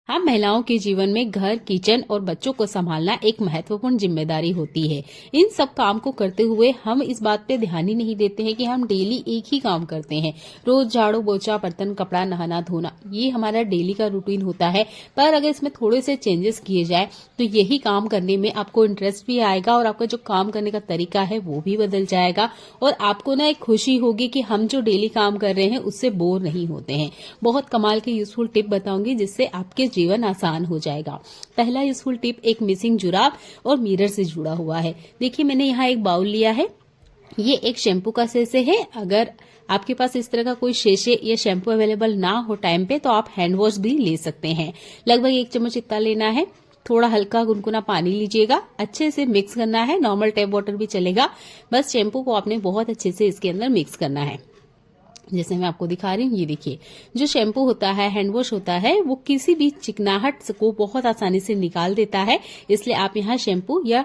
हम महिलाओं के जीवन में घर, किचन और बच्चों को संभालना एक महत्वपूर्ण जिम्मेदारी होती है। इन सब काम को करते हुए हम इस बात पे ध्यान ही नहीं देते हैं कि हम डेली एक ही काम करते हैं। रोज झाड़ू पोछा, बर्तन, कपड़ा, नहाना धोना, ये हमारा डेली का रूटीन होता है। पर अगर इसमें थोड़े से चेंजेस किए जाए तो यही काम करने में आपको इंटरेस्ट भी आएगा और आपका जो काम करने का तरीका है वो भी बदल जाएगा और आपको ना एक खुशी होगी कि हम जो डेली काम कर रहे हैं उससे बोर नहीं होते हैं। बहुत कमाल की यूजफुल टिप बताऊंगी जिससे आपके जीवन आसान हो जाएगा। पहला यूजफुल टिप एक मिसिंग जुराब और मिरर से जुड़ा हुआ है। देखिए, मैंने यहाँ एक बाउल लिया है। ये एक शैम्पू का सेशे है। अगर आपके पास इस तरह का कोई सेशे या शैम्पू अवेलेबल ना हो टाइम पे तो आप हैंड वॉश भी ले सकते हैं। लगभग 1 चम्मच इतना लेना है। थोड़ा हल्का गुनगुना पानी लीजिएगा, अच्छे से मिक्स करना है। नॉर्मल टैप वाटर भी चलेगा। बस शैम्पू को आपने बहुत अच्छे से इसके अंदर मिक्स करना है। जैसे मैं आपको दिखा रही हूँ, ये देखिए, जो शैम्पू होता है, हैंड वॉश होता है, वो किसी भी चिकनाहट को बहुत आसानी से निकाल देता है। इसलिए आप यहाँ शैम्पू या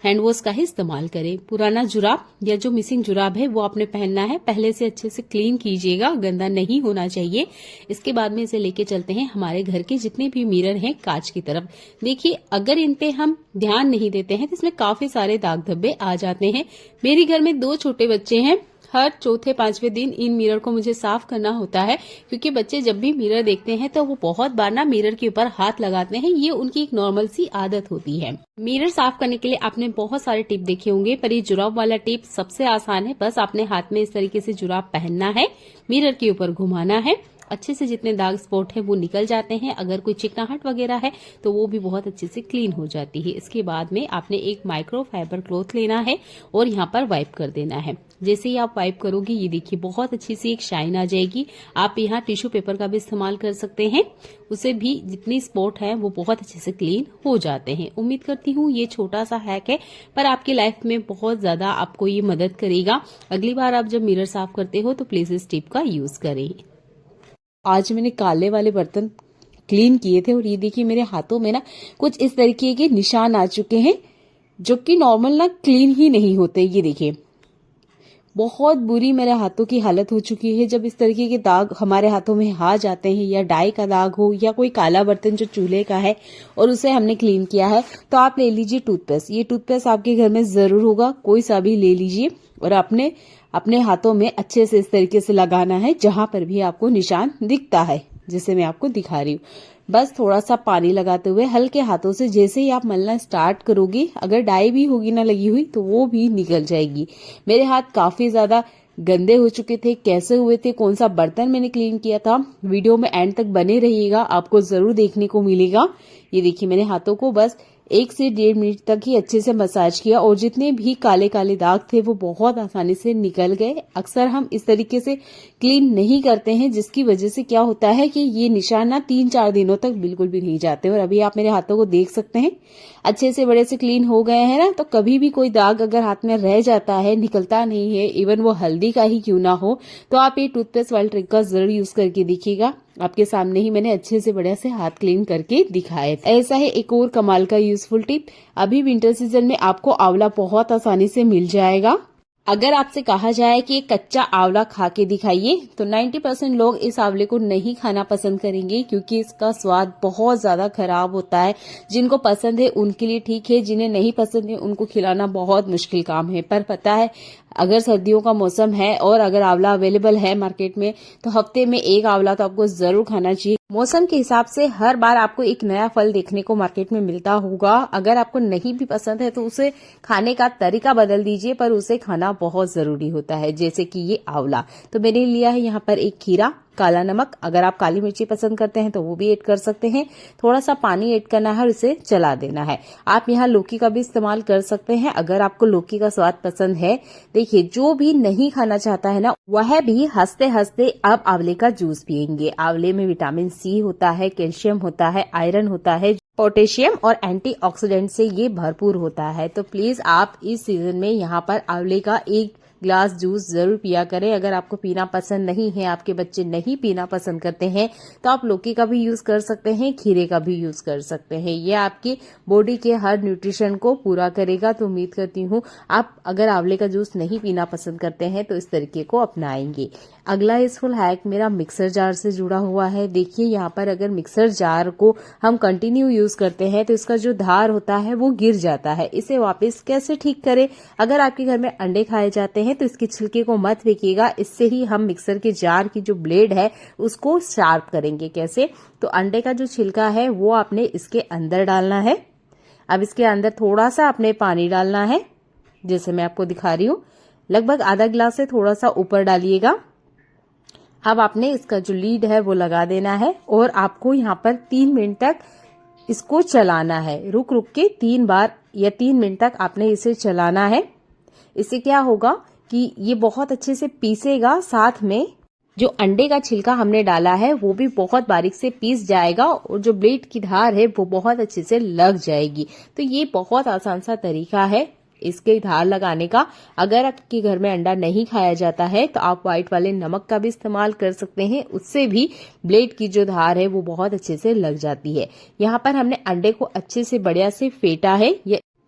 हैंड वॉश का ही इस्तेमाल करें। पुराना जुराब या जो मिसिंग जुराब है वो आपने पहनना है। पहले से अच्छे से क्लीन कीजिएगा, गंदा नहीं होना चाहिए। इसके बाद में इसे लेके चलते हैं हमारे घर के जितने भी मिरर हैं कांच की तरफ। देखिए, अगर इन पे हम ध्यान नहीं देते हैं तो इसमें काफी सारे दाग धब्बे आ जाते हैं। मेरे घर में 2 छोटे बच्चे हैं। हर चौथे 5वें दिन इन मिरर को मुझे साफ करना होता है, क्योंकि बच्चे जब भी मिरर देखते हैं तो वो बहुत बार ना मिरर के ऊपर हाथ लगाते हैं। ये उनकी एक नॉर्मल सी आदत होती है। मिरर साफ करने के लिए आपने बहुत सारे टिप देखे होंगे, पर ये जुराब वाला टिप सबसे आसान है। बस आपने हाथ में इस तरीके से जुराब पहनना है, मिरर के ऊपर घुमाना है। अच्छे से जितने दाग स्पॉट है वो निकल जाते हैं। अगर कोई चिकनाहट वगैरह है तो वो भी बहुत अच्छे से क्लीन हो जाती है। इसके बाद में आपने एक माइक्रो फाइबर क्लॉथ लेना है और यहाँ पर वाइप कर देना है। जैसे ही आप वाइप करोगे, ये देखिए, बहुत अच्छी सी एक शाइन आ जाएगी। आप यहाँ टिश्यू पेपर का भी इस्तेमाल कर सकते हैं, उसे भी जितनी स्पॉट है वो बहुत अच्छे से क्लीन हो जाते हैं। उम्मीद करती हूँ ये छोटा सा हैक है, पर आपकी लाइफ में बहुत ज्यादा आपको ये मदद करेगा। अगली बार आप जब मिरर साफ करते हो तो प्लीज इस टिप का यूज करें। आज मैंने काले वाले बर्तन क्लीन किए थे और ये देखिए, मेरे हाथों में ना कुछ इस तरीके के निशान आ चुके हैं, जो कि नॉर्मल ना क्लीन ही नहीं होते। ये देखिए, बहुत बुरी मेरे हाथों की हालत हो चुकी है। जब इस तरीके के दाग हमारे हाथों में आ जाते हैं, या डाई का दाग हो या कोई काला बर्तन जो चूल्हे का है और उसे हमने क्लीन किया है, तो आप ले लीजिए टूथपेस्ट। ये टूथपेस्ट आपके घर में जरूर होगा, कोई सा भी ले लीजिए और अपने हाथों में अच्छे से इस तरीके से लगाना है जहां पर भी आपको निशान दिखता है, जैसे मैं आपको दिखा रही हूँ। बस थोड़ा सा पानी लगाते हुए हल्के हाथों से जैसे ही आप मलना स्टार्ट करोगे, अगर डाई भी होगी ना लगी हुई तो वो भी निकल जाएगी। मेरे हाथ काफी ज्यादा गंदे हो चुके थे। कैसे हुए थे, कौन सा बर्तन मैंने क्लीन किया था, वीडियो में एंड तक बने रहिएगा, आपको जरूर देखने को मिलेगा। ये देखिए, मैंने हाथों को बस 1 से 1.5 मिनट तक ही अच्छे से मसाज किया और जितने भी काले काले दाग थे वो बहुत आसानी से निकल गए। अक्सर हम इस तरीके से क्लीन नहीं करते हैं, जिसकी वजह से क्या होता है कि ये निशान ना 3-4 दिनों तक बिल्कुल भी नहीं जाते। और अभी आप मेरे हाथों को देख सकते हैं, अच्छे से बड़े से क्लीन हो गए हैं ना। तो कभी भी कोई दाग अगर हाथ में रह जाता है, निकलता नहीं है, इवन वो हल्दी का ही क्यों ना हो, तो आप ये टूथपेस्ट वाली ट्रिक का जरूर यूज करके देखिएगा। आपके सामने ही मैंने अच्छे से बढ़िया से हाथ क्लीन करके दिखाए। ऐसा है एक और कमाल का यूजफुल टिप। अभी विंटर सीजन में आपको आंवला बहुत आसानी से मिल जाएगा। अगर आपसे कहा जाए कि कच्चा आंवला खा के दिखाइए, तो 90% लोग इस आंवले को नहीं खाना पसंद करेंगे, क्योंकि इसका स्वाद बहुत ज्यादा खराब होता है। जिनको पसंद है उनके लिए ठीक है, जिन्हें नहीं पसंद है उनको खिलाना बहुत मुश्किल काम है। पर पता है, अगर सर्दियों का मौसम है और अगर आंवला अवेलेबल है मार्केट में, तो हफ्ते में 1 आंवला तो आपको जरूर खाना चाहिए। मौसम के हिसाब से हर बार आपको एक नया फल देखने को मार्केट में मिलता होगा। अगर आपको नहीं भी पसंद है तो उसे खाने का तरीका बदल दीजिए, पर उसे खाना बहुत जरूरी होता है। जैसे कि ये आंवला, तो मैंने लिया है यहाँ पर एक खीरा, काला नमक, अगर आप काली मिर्ची पसंद करते हैं तो वो भी ऐड कर सकते हैं। थोड़ा सा पानी ऐड करना है और इसे चला देना है। आप यहाँ लौकी का भी इस्तेमाल कर सकते हैं अगर आपको लौकी का स्वाद पसंद है। देखिए, जो भी नहीं खाना चाहता है ना, वह भी हंसते हंसते अब आंवले का जूस पियेंगे। आंवले में विटामिन सी होता है, कैल्शियम होता है, आयरन होता है, पोटेशियम और एंटीऑक्सीडेंट से ये भरपूर होता है। तो प्लीज आप इस सीजन में यहाँ पर आंवले का एक ग्लास जूस जरूर पिया करें। अगर आपको पीना पसंद नहीं है, आपके बच्चे नहीं पीना पसंद करते हैं, तो आप लौकी का भी यूज कर सकते हैं, खीरे का भी यूज कर सकते हैं। ये आपकी बॉडी के हर न्यूट्रिशन को पूरा करेगा। तो उम्मीद करती हूँ आप अगर आंवले का जूस नहीं पीना पसंद करते हैं तो इस तरीके को अपनाएंगे। अगला यूजफुल हैक मेरा मिक्सर जार से जुड़ा हुआ है। देखिए यहाँ पर अगर मिक्सर जार को हम कंटिन्यू यूज करते हैं तो इसका जो धार होता है वो गिर जाता है। इसे वापस कैसे ठीक करें? अगर आपके घर में अंडे खाए जाते हैं तो इसके छिलके को मत फेंकिएगा। इससे ही हम मिक्सर के जार की जो ब्लेड है उसको शार्प करेंगे। कैसे? तो अंडे का जो छिलका है वो आपने इसके अंदर डालना है। अब इसके अंदर थोड़ा सा आपने पानी डालना है, जैसे मैं आपको दिखा रही हूँ। लगभग आधा गिलास से थोड़ा सा ऊपर डालिएगा। अब आपने इसका जो लीड है वो लगा देना है और आपको यहाँ पर 3 मिनट तक इसको चलाना है। रुक रुक के 3 बार या 3 मिनट तक आपने इसे चलाना है। इससे क्या होगा कि ये बहुत अच्छे से पीसेगा, साथ में जो अंडे का छिलका हमने डाला है वो भी बहुत बारीक से पीस जाएगा और जो ब्लेड की धार है वो बहुत अच्छे से लग जाएगी। तो ये बहुत आसान सा तरीका है इसके धार लगाने का। अगर आपके घर में अंडा नहीं खाया जाता है तो आप व्हाइट वाले नमक का भी इस्तेमाल कर सकते हैं। उससे भी ब्लेड की जो धार है वो बहुत अच्छे से लग जाती है। यहाँ पर हमने अंडे को अच्छे से बढ़िया से फेंटा है।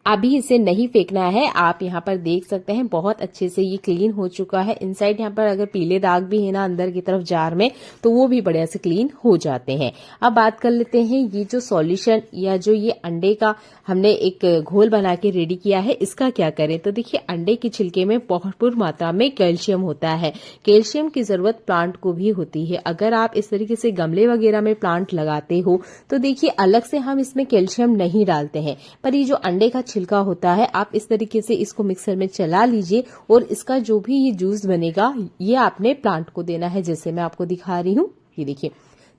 अभी इसे नहीं फेंकना है। आप यहाँ पर देख सकते हैं बहुत अच्छे से ये क्लीन हो चुका है। इनसाइड यहाँ पर अगर पीले दाग भी है ना अंदर की तरफ जार में, तो वो भी बढ़िया से क्लीन हो जाते हैं। अब बात कर लेते हैं ये जो सॉल्यूशन या जो ये अंडे का हमने एक घोल बना के रेडी किया है, इसका क्या करें? तो देखिए अंडे के छिलके में भरपूर मात्रा में कैल्शियम होता है। कैल्शियम की जरूरत प्लांट को भी होती है। अगर आप इस तरीके से गमले वगैरह में प्लांट लगाते हो तो देखिए अलग से हम इसमें कैल्शियम नहीं डालते हैं, पर ये जो अंडे का छिलका होता है आप इस तरीके से इसको मिक्सर में चला लीजिए और इसका जो भी ये जूस बनेगा ये आपने प्लांट को देना है। जैसे मैं आपको दिखा रही हूँ, ये देखिए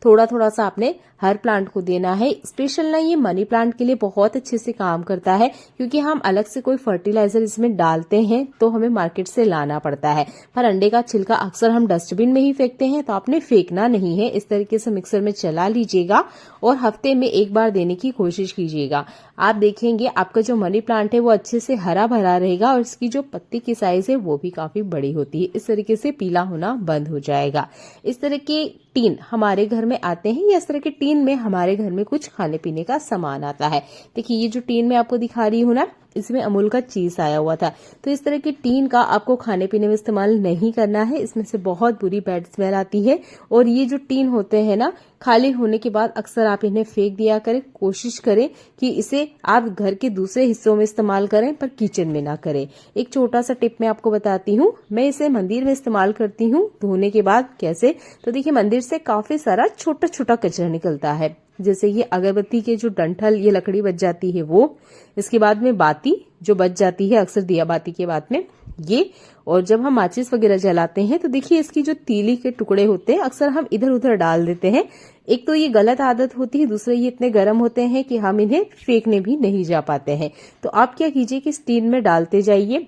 थोड़ा थोड़ा सा आपने हर प्लांट को देना है। स्पेशल ना ये मनी प्लांट के लिए बहुत अच्छे से काम करता है, क्योंकि हम अलग से कोई फर्टिलाइजर इसमें डालते हैं तो हमें मार्केट से लाना पड़ता है। पर अंडे का छिलका अक्सर हम डस्टबिन में ही फेंकते हैं, तो आपने फेंकना नहीं है। इस तरीके से मिक्सर में चला लीजिएगा और हफ्ते में एक बार देने की कोशिश कीजिएगा। आप देखेंगे आपका जो मनी प्लांट है वो अच्छे से हरा भरा रहेगा और इसकी जो पत्ती की साइज है वो भी काफी बड़ी होती है। इस तरीके से पीला होना बंद हो जाएगा। इस तरह के टीन हमारे घर में आते हैं या इस तरह के टीन में हमारे घर में कुछ खाने पीने का सामान आता है। देखिए ये जो टीन मैं आपको दिखा रही हूँ ना, इसमें अमूल का चीज आया हुआ था। तो इस तरह की टीन का आपको खाने पीने में इस्तेमाल नहीं करना है। इसमें से बहुत बुरी बैड स्मेल आती है। और ये जो टीन होते हैं ना, खाली होने के बाद अक्सर आप इन्हें फेंक दिया करें। कोशिश करें कि इसे आप घर के दूसरे हिस्सों में इस्तेमाल करें, पर किचन में ना करें। एक छोटा सा टिप मैं आपको बताती हूँ। मैं इसे मंदिर में इस्तेमाल करती हूँ धोने के बाद। कैसे? तो देखिए मंदिर से काफी सारा छोटा छोटा कचरा निकलता है, जैसे ये अगरबत्ती के जो डंठल, ये लकड़ी बच जाती है वो, इसके बाद में बाती जो बच जाती है अक्सर दिया बाती के बाद में ये, और जब हम माचिस वगैरह जलाते हैं तो देखिए इसकी जो तीली के टुकड़े होते हैं अक्सर हम इधर उधर डाल देते हैं। एक तो ये गलत आदत होती है, दूसरा ये इतने गर्म होते हैं कि हम इन्हें फेंकने भी नहीं जा पाते हैं। तो आप क्या कीजिए कि स्टीन में डालते जाइए।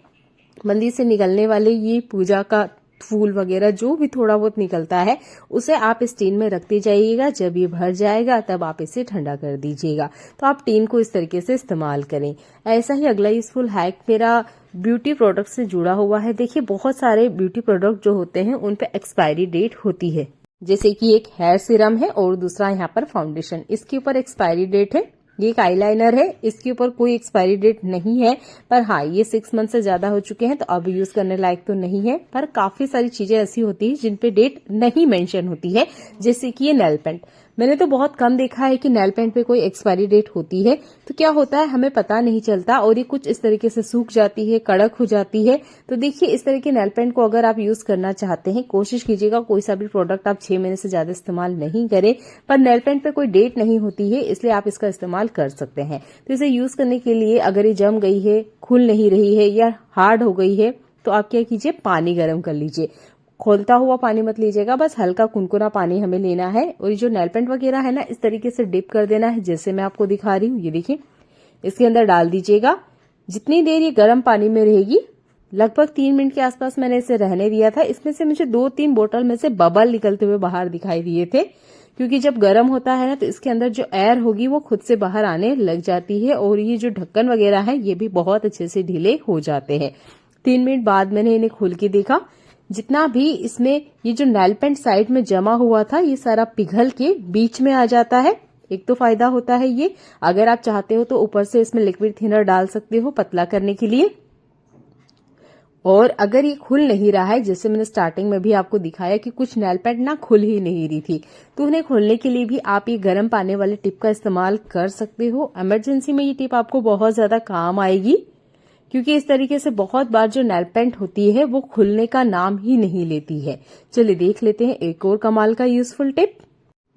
मंदिर से निकलने वाले ये पूजा का फूल वगैरह जो भी थोड़ा बहुत निकलता है उसे आप इस टीन में रखते जाइएगा। जब ये भर जाएगा तब आप इसे ठंडा कर दीजिएगा। तो आप टीन को इस तरीके से इस्तेमाल करें। ऐसा ही अगला यूजफुल हैक मेरा ब्यूटी प्रोडक्ट से जुड़ा हुआ है। देखिए बहुत सारे ब्यूटी प्रोडक्ट जो होते हैं उन पे एक्सपायरी डेट होती है, जैसे कि एक हेयर सीरम है और दूसरा यहाँ पर फाउंडेशन, इसके ऊपर एक्सपायरी डेट है। ये एक आईलाइनर है, इसके ऊपर कोई एक्सपायरी डेट नहीं है, पर हाँ ये 6 मंथ से ज्यादा हो चुके हैं तो अब यूज करने लायक तो नहीं है। पर काफी सारी चीजें ऐसी होती है जिन पे डेट नहीं मेंशन होती है, जैसे कि ये नेल पेंट। मैंने तो बहुत कम देखा है कि नेल पेंट पे कोई एक्सपायरी डेट होती है। तो क्या होता है हमें पता नहीं चलता और ये कुछ इस तरीके से सूख जाती है, कड़क हो जाती है। तो देखिए इस तरह के नेल पेंट को अगर आप यूज करना चाहते हैं, कोशिश कीजिएगा कोई सा भी प्रोडक्ट आप 6 महीने से ज्यादा इस्तेमाल नहीं करें। पर नेल पेंट पे कोई डेट नहीं होती है, इसलिए आप इसका इस्तेमाल कर सकते हैं। तो इसे यूज करने के लिए अगर ये जम गई है, खुल नहीं रही है या हार्ड हो गई है, तो आप क्या कीजिए पानी गर्म कर लीजिए। खोलता हुआ पानी मत लीजिएगा, बस हल्का कुनकुना पानी हमें लेना है। और ये जो नेल पेंट वगैरह है ना, इस तरीके से डिप कर देना है, जैसे मैं आपको दिखा रही हूँ। ये देखिए इसके अंदर डाल दीजिएगा। जितनी देर ये गर्म पानी में रहेगी, लगभग 3 मिनट के आसपास मैंने इसे रहने दिया था। इसमें से मुझे 2-3 बोतल में से बबल निकलते हुए बाहर दिखाई दिए थे, क्योंकि जब गर्म होता है ना तो इसके अंदर जो एयर होगी वो खुद से बाहर आने लग जाती है और ये जो ढक्कन वगैरह है ये भी बहुत अच्छे से ढीले हो जाते हैं। 3 मिनट बाद मैंने इन्हें खोल के देखा, जितना भी इसमें ये जो नेल पेंट साइड में जमा हुआ था ये सारा पिघल के बीच में आ जाता है। एक तो फायदा होता है ये। अगर आप चाहते हो तो ऊपर से इसमें लिक्विड थिनर डाल सकते हो पतला करने के लिए। और अगर ये खुल नहीं रहा है, जैसे मैंने स्टार्टिंग में भी आपको दिखाया कि कुछ नेल पेंट ना खुल ही नहीं रही थी, तो उन्हें खोलने के लिए भी आप ये गर्म पानी वाले टिप का इस्तेमाल कर सकते हो। इमरजेंसी में ये टिप आपको बहुत ज्यादा काम आएगी, क्योंकि इस तरीके से बहुत बार जो नेल पेंट होती है वो खुलने का नाम ही नहीं लेती है। चलिए देख लेते हैं एक और कमाल का यूजफुल टिप।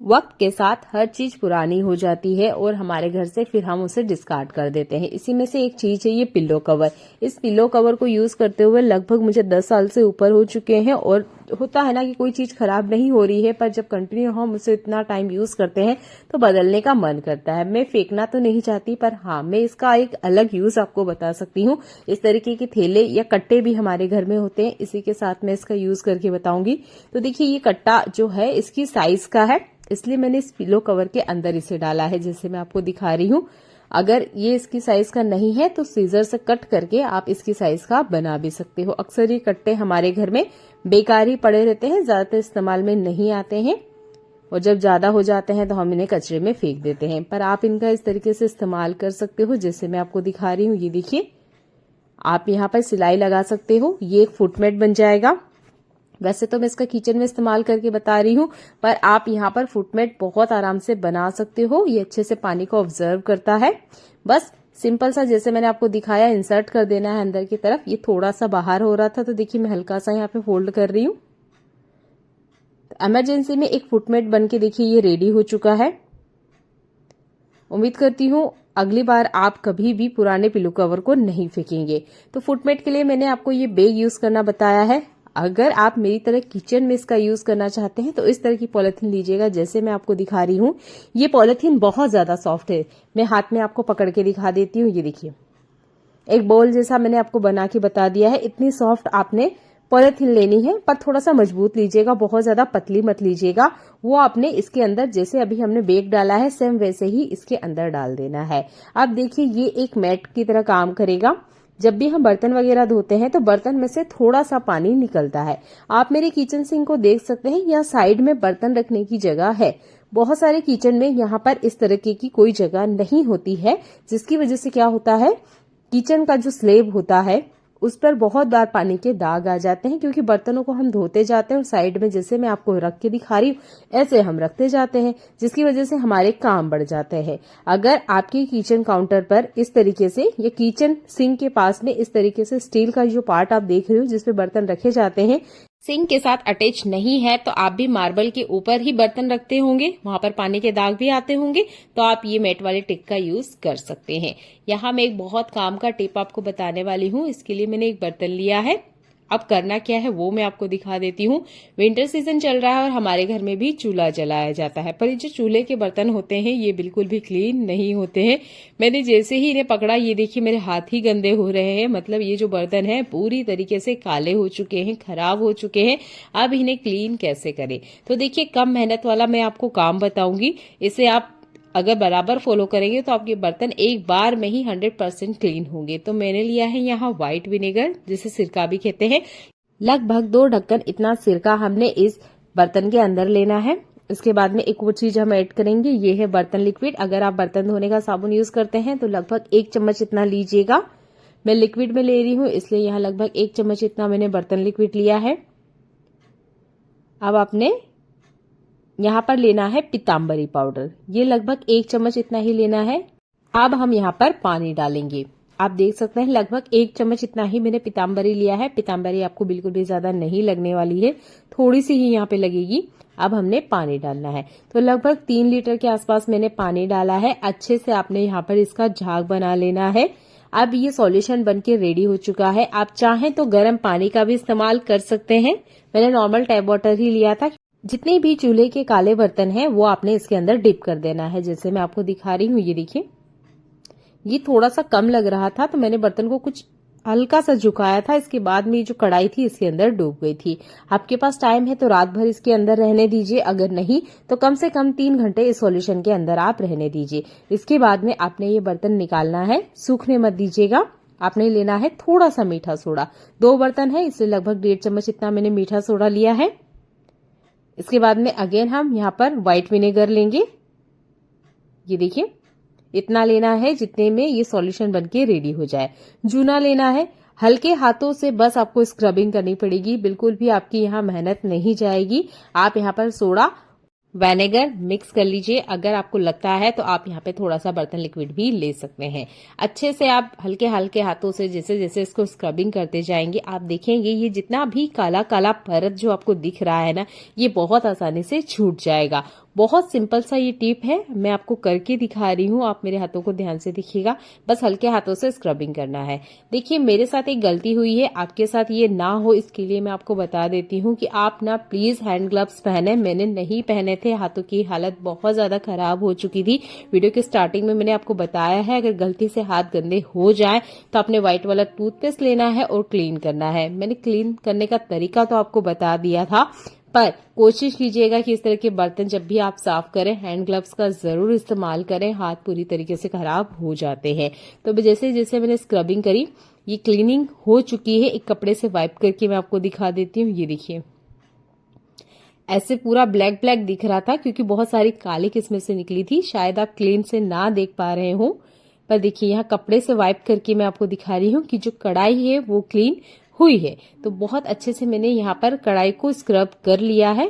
वक्त के साथ हर चीज पुरानी हो जाती है और हमारे घर से फिर हम उसे डिस्कार्ड कर देते हैं। इसी में से एक चीज है ये पिलो कवर। इस पिलो कवर को यूज करते हुए लगभग मुझे 10 साल से ऊपर हो चुके हैं। और होता है ना कि कोई चीज खराब नहीं हो रही है, पर जब कंटिन्यू हम उसे इतना टाइम यूज करते हैं तो बदलने का मन करता है। मैं फेंकना तो नहीं चाहती, पर हाँ, मैं इसका एक अलग यूज आपको बता सकती हूँ। इस तरीके के थैले या कट्टे भी हमारे घर में होते हैं, इसी के साथ मैं इसका यूज करके बताऊंगी। तो देखिए, ये कट्टा जो है इसकी साइज का है, इसलिए मैंने इस पिलो कवर के अंदर इसे डाला है, जैसे मैं आपको दिखा रही हूँ। अगर ये इसकी साइज का नहीं है तो सीजर से कट करके आप इसकी साइज का बना भी सकते हो। अक्सर ये कट्टे हमारे घर में बेकार ही पड़े रहते हैं, ज्यादातर इस्तेमाल में नहीं आते हैं, और जब ज्यादा हो जाते हैं तो हम इन्हें कचरे में फेंक देते हैं। पर आप इनका इस तरीके से इस्तेमाल कर सकते हो, जैसे मैं आपको दिखा रही हूँ। ये देखिए, आप यहाँ पर सिलाई लगा सकते हो, ये एक फुटमेट बन जाएगा। वैसे तो मैं इसका किचन में इस्तेमाल करके बता रही हूँ, पर आप यहाँ पर फुटमेट बहुत आराम से बना सकते हो। ये अच्छे से पानी को ऑब्जर्व करता है। बस सिंपल सा, जैसे मैंने आपको दिखाया, इंसर्ट कर देना है अंदर की तरफ। ये थोड़ा सा बाहर हो रहा था, तो देखिए मैं हल्का सा यहाँ पे फोल्ड कर रही हूँ। इमरजेंसी में एक फुटमेट बन के देखिए ये रेडी हो चुका है। उम्मीद करती हूँ अगली बार आप कभी भी पुराने पिलो कवर को नहीं फेंकेंगे। तो फुटमेट के लिए मैंने आपको ये बैग यूज करना बताया है। अगर आप मेरी तरह किचन में इसका यूज करना चाहते हैं तो इस तरह की पॉलिथीन लीजिएगा, जैसे मैं आपको दिखा रही हूँ। ये पॉलिथीन बहुत ज्यादा सॉफ्ट है। मैं हाथ में आपको पकड़ के दिखा देती हूँ। ये देखिए, एक बॉल जैसा मैंने आपको बना के बता दिया है। इतनी सॉफ्ट आपने पॉलिथीन लेनी है, पर थोड़ा सा मजबूत लीजिएगा, बहुत ज्यादा पतली मत लीजिएगा। वो आपने इसके अंदर, जैसे अभी हमने बेग डाला है, सेम वैसे ही इसके अंदर डाल देना है। अब देखिए, ये एक मैट की तरह काम करेगा। जब भी हम बर्तन वगैरह धोते हैं तो बर्तन में से थोड़ा सा पानी निकलता है। आप मेरे किचन सिंक को देख सकते हैं, यहाँ साइड में बर्तन रखने की जगह है। बहुत सारे किचन में यहाँ पर इस तरीके की कोई जगह नहीं होती है, जिसकी वजह से क्या होता है, किचन का जो स्लेब होता है उस पर बहुत बार पानी के दाग आ जाते हैं, क्योंकि बर्तनों को हम धोते जाते हैं और साइड में, जैसे मैं आपको रख के दिखा रही हूँ, ऐसे हम रखते जाते हैं, जिसकी वजह से हमारे काम बढ़ जाते हैं। अगर आपके किचन काउंटर पर इस तरीके से, या किचन सिंक के पास में इस तरीके से स्टील का जो पार्ट आप देख रहे हो जिसपे बर्तन रखे जाते हैं, सिंक के साथ अटैच नहीं है, तो आप भी मार्बल के ऊपर ही बर्तन रखते होंगे, वहां पर पानी के दाग भी आते होंगे, तो आप ये मैट वाले टिप का यूज कर सकते हैं। यहाँ मैं एक बहुत काम का टिप आपको बताने वाली हूँ। इसके लिए मैंने एक बर्तन लिया है। अब करना क्या है वो मैं आपको दिखा देती हूँ। विंटर सीजन चल रहा है और हमारे घर में भी चूल्हा जलाया जाता है, पर ये जो चूल्हे के बर्तन होते हैं ये बिल्कुल भी क्लीन नहीं होते हैं। मैंने जैसे ही इन्हें पकड़ा, ये देखिए मेरे हाथ ही गंदे हो रहे हैं। मतलब ये जो बर्तन है पूरी तरीके से काले हो चुके हैं, खराब हो चुके हैं। अब इन्हें क्लीन कैसे करें? तो देखिए, कम मेहनत वाला मैं आपको काम बताऊंगी। इसे आप अगर बराबर फॉलो करेंगे तो आपके बर्तन एक बार में ही 100% क्लीन होंगे। तो मैंने लिया है यहाँ व्हाइट विनेगर, जिसे सिरका भी कहते हैं। लगभग 2 ढक्कन इतना सिरका हमने इस बर्तन के अंदर लेना है। इसके बाद में एक वो चीज हम ऐड करेंगे, ये है बर्तन लिक्विड। अगर आप बर्तन धोने का साबुन यूज करते हैं तो लगभग 1 चम्मच इतना लीजिएगा। मैं लिक्विड में ले रही हूँ, इसलिए यहाँ लगभग 1 चम्मच इतना मैंने बर्तन लिक्विड लिया है। अब आपने यहाँ पर लेना है पीताम्बरी पाउडर, ये लगभग 1 चम्मच इतना ही लेना है। अब हम यहाँ पर पानी डालेंगे। आप देख सकते हैं लगभग 1 चम्मच इतना ही मैंने पीताम्बरी लिया है। पीताम्बरी आपको बिल्कुल भी ज्यादा नहीं लगने वाली है, थोड़ी सी ही यहाँ पे लगेगी। अब हमने पानी डालना है, तो लगभग 3 लीटर के आसपास मैंने पानी डाला है। अच्छे से आपने यहाँ पर इसका झाग बना लेना है। अब ये सॉल्यूशन बनके रेडी हो चुका है। आप चाहें तो गर्म पानी का भी इस्तेमाल कर सकते हैं। मैंने नॉर्मल टैप वाटर ही लिया था। जितने भी चूल्हे के काले बर्तन हैं वो आपने इसके अंदर डिप कर देना है, जैसे मैं आपको दिखा रही हूँ। ये देखिए, ये थोड़ा सा कम लग रहा था तो मैंने बर्तन को कुछ हल्का सा झुकाया था। इसके बाद में जो कढ़ाई थी इसके अंदर डूब गई थी। आपके पास टाइम है तो रात भर इसके अंदर रहने दीजिए, अगर नहीं तो कम से कम 3 घंटे इस सॉल्यूशन के अंदर आप रहने दीजिए। इसके बाद में आपने ये बर्तन निकालना है, सूखने मत दीजिएगा। आपने लेना है थोड़ा सा मीठा सोडा। 2 बर्तन है इसलिए लगभग 1.5 चम्मच इतना मैंने मीठा सोडा लिया है। इसके बाद में अगेन हम यहाँ पर व्हाइट विनेगर लेंगे। ये देखिए इतना लेना है जितने में ये सॉल्यूशन बनके रेडी हो जाए। जूना लेना है, हल्के हाथों से बस आपको स्क्रबिंग करनी पड़ेगी, बिल्कुल भी आपकी यहाँ मेहनत नहीं जाएगी। आप यहाँ पर सोडा विनेगर मिक्स कर लीजिए। अगर आपको लगता है तो आप यहाँ पे थोड़ा सा बर्तन लिक्विड भी ले सकते हैं। अच्छे से आप हल्के हल्के हाथों से जैसे जैसे इसको स्क्रबिंग करते जाएंगे, आप देखेंगे ये जितना भी काला काला परत जो आपको दिख रहा है ना, ये बहुत आसानी से छूट जाएगा। बहुत सिंपल सा ये टिप है, मैं आपको करके दिखा रही हूँ, आप मेरे हाथों को ध्यान से देखिएगा। बस हल्के हाथों से स्क्रबिंग करना है। देखिए मेरे साथ एक गलती हुई है, आपके साथ ये ना हो इसके लिए मैं आपको बता देती हूँ कि आप ना प्लीज हैंड ग्लव्स पहने। मैंने नहीं पहने थे, हाथों की हालत बहुत ज्यादा खराब हो चुकी थी। वीडियो के स्टार्टिंग में मैंने आपको बताया है, अगर गलती से हाथ गंदे हो जाए तो आपने व्हाइट वाला टूथपेस्ट लेना है और क्लीन करना है। मैंने क्लीन करने का तरीका तो आपको बता दिया था, पर कोशिश कीजिएगा कि इस तरह के बर्तन जब भी आप साफ करें हैंड ग्लव्स का जरूर इस्तेमाल करें, हाथ पूरी तरीके से खराब हो जाते हैं। तो जैसे जैसे मैंने स्क्रबिंग करी, ये क्लीनिंग हो चुकी है। एक कपड़े से वाइप करके मैं आपको दिखा देती हूँ। ये देखिए ऐसे पूरा ब्लैक ब्लैक दिख रहा था क्योंकि बहुत सारी कालिक इसमें से निकली थी, शायद आप क्लीन से ना देख पा रहे हो, पर देखिए यहाँ कपड़े से वाइप करके मैं आपको दिखा रही हूँ कि जो कढ़ाई है वो क्लीन हुई है। तो बहुत अच्छे से मैंने यहाँ पर कढ़ाई को स्क्रब कर लिया है।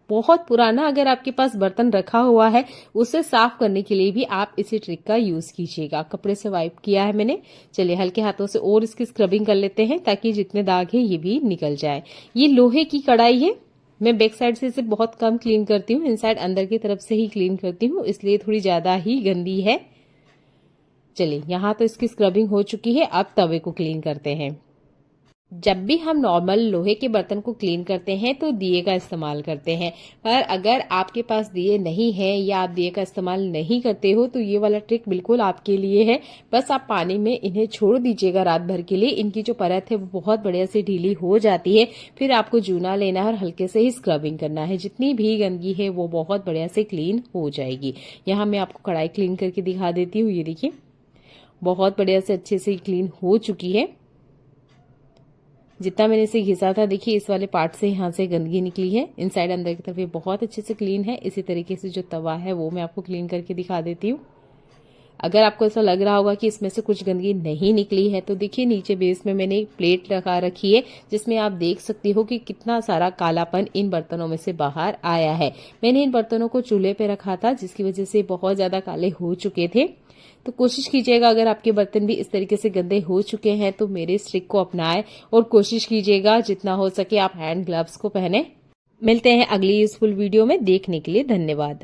बहुत पुराना अगर आपके पास बर्तन रखा हुआ है, उसे साफ करने के लिए भी आप इसी ट्रिक का यूज कीजिएगा। कपड़े से वाइप किया है मैंने। चलिए हल्के हाथों से और इसकी स्क्रबिंग कर लेते हैं ताकि जितने दाग है ये भी निकल जाए। ये लोहे की कढ़ाई है, मैं बैक साइड से इसे बहुत कम क्लीन करती हूँ, इनसाइड अंदर की तरफ से ही क्लीन करती हूँ, इसलिए थोड़ी ज्यादा ही गंदी है। चलिए यहाँ तो इसकी स्क्रबिंग हो चुकी है, अब तवे को क्लीन करते हैं। जब भी हम नॉर्मल लोहे के बर्तन को क्लीन करते हैं तो दिए का इस्तेमाल करते हैं, पर अगर आपके पास दिए नहीं है या आप दिए का इस्तेमाल नहीं करते हो तो ये वाला ट्रिक बिल्कुल आपके लिए है। बस आप पानी में इन्हें छोड़ दीजिएगा रात भर के लिए, इनकी जो परत है वो बहुत बढ़िया से ढीली हो जाती है। फिर आपको जूना लेना है और हल्के से ही स्क्रबिंग करना है, जितनी भी गंदगी है वो बहुत बढ़िया से क्लीन हो जाएगी। यहाँ मैं आपको कढ़ाई क्लीन करके दिखा देती हूँ। ये देखिए बहुत बढ़िया से अच्छे से क्लीन हो चुकी है। जितना मैंने इसे घिसा था, देखिए इस वाले पार्ट से यहाँ से गंदगी निकली है, इनसाइड अंदर की तरफ ये बहुत अच्छे से क्लीन है। इसी तरीके से जो तवा है वो मैं आपको क्लीन करके दिखा देती हूँ। अगर आपको ऐसा लग रहा होगा कि इसमें से कुछ गंदगी नहीं निकली है तो देखिए नीचे बेस में मैंने एक प्लेट लगा रखी है, जिसमें आप देख सकती हो कि कितना सारा कालापन इन बर्तनों में से बाहर आया है। मैंने इन बर्तनों को चूल्हे पे रखा था जिसकी वजह से बहुत ज्यादा काले हो चुके थे। तो कोशिश कीजिएगा अगर आपके बर्तन भी इस तरीके से गंदे हो चुके हैं तो मेरे इस ट्रिक को अपनाएं और कोशिश कीजिएगा जितना हो सके आप हैंड ग्लव्स को पहने। मिलते हैं अगली यूजफुल वीडियो में, देखने के लिए धन्यवाद।